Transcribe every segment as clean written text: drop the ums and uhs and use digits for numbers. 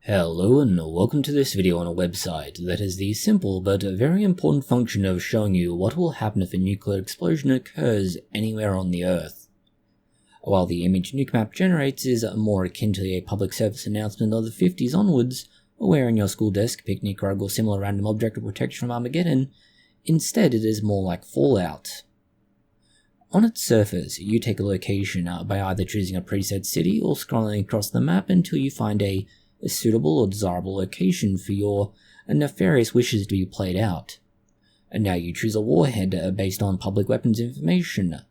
Hello and welcome to this video on a website that has the simple but very important function of showing you what will happen if a nuclear explosion occurs anywhere on the Earth. While the image NukeMAP generates is more akin to a public service announcement of the 50s onwards, where in your school desk, picnic rug or similar random object of protection from Armageddon, instead it is more like Fallout. On its surface, you take a location by either choosing a preset city or scrolling across the map until you find a suitable or desirable location for your nefarious wishes to be played out. And now you choose a warhead based on public weapons information.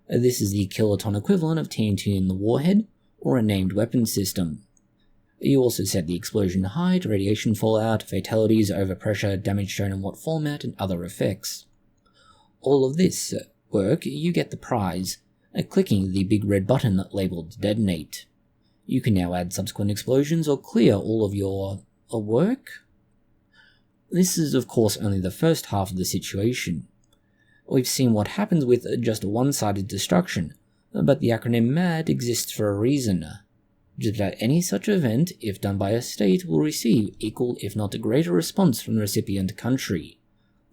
This is the kiloton equivalent of TNT in the warhead, or a named weapon system. You also set the explosion height, radiation fallout, fatalities, overpressure, damage shown in what format, and other effects. All of this work, you get the prize, clicking the big red button labeled Detonate. You can now add subsequent explosions or clear all of your work. This is of course only the first half of the situation. We've seen what happens with just one-sided destruction, but the acronym MAD exists for a reason. Just about any such event, if done by a state, will receive equal if not a greater response from the recipient country.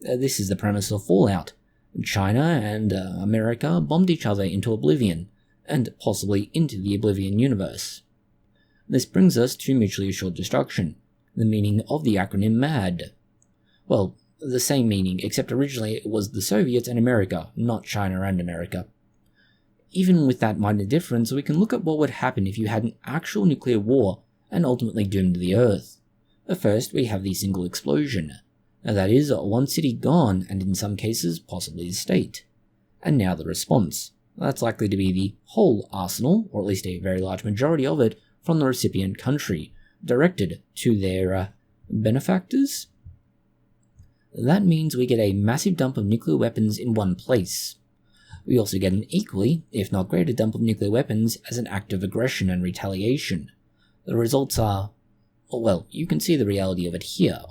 This is the premise of Fallout. China and America bombed each other into oblivion, and possibly into the Oblivion universe. This brings us to mutually assured destruction, the meaning of the acronym MAD. Well, the same meaning, except originally it was the Soviets and America, not China and America. Even with that minor difference, we can look at what would happen if you had an actual nuclear war and ultimately doomed the Earth. First, we have the single explosion. That is, one city gone, and in some cases, possibly the state. And now the response. That's likely to be the whole arsenal, or at least a very large majority of it, from the recipient country, directed to their benefactors. That means we get a massive dump of nuclear weapons in one place. We also get an equally, if not greater, dump of nuclear weapons as an act of aggression and retaliation. The results are, well, you can see the reality of it here.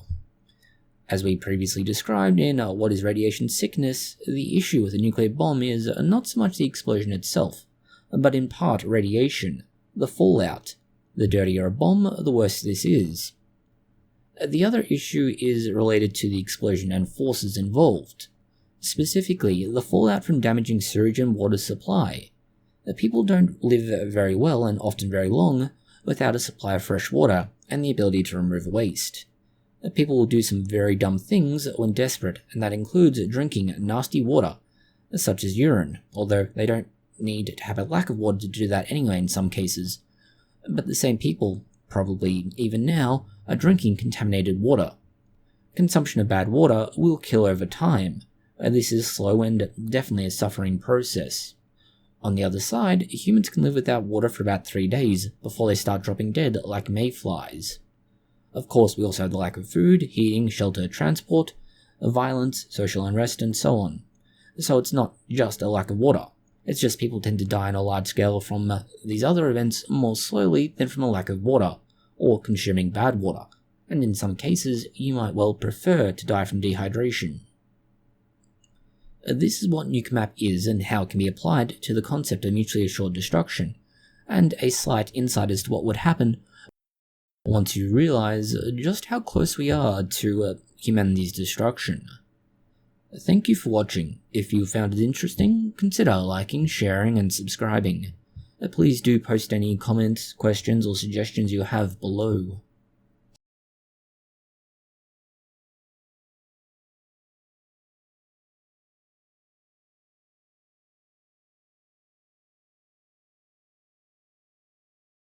As we previously described in What is Radiation Sickness, the issue with a nuclear bomb is not so much the explosion itself, but in part radiation, the fallout. The dirtier a bomb, the worse this is. The other issue is related to the explosion and forces involved. Specifically, the fallout from damaging sewage and water supply. People don't live very well and often very long without a supply of fresh water and the ability to remove waste. People will do some very dumb things when desperate, and that includes drinking nasty water, such as urine, although they don't need to have a lack of water to do that anyway in some cases. But the same people, probably even now, are drinking contaminated water. Consumption of bad water will kill over time. This is slow and definitely a suffering process. On the other side, humans can live without water for about 3 days before they start dropping dead like mayflies. Of course, we also have the lack of food, heating, shelter, transport, violence, social unrest, and so on. So it's not just a lack of water. It's just people tend to die on a large scale from these other events more slowly than from a lack of water, or consuming bad water, and in some cases you might well prefer to die from dehydration. This is what NukeMAP is and how it can be applied to the concept of mutually assured destruction, and a slight insight as to what would happen once you realize just how close we are to humanity's destruction. Thank you for watching. If you found it interesting, consider liking, sharing, and subscribing. Please do post any comments, questions, or suggestions you have below.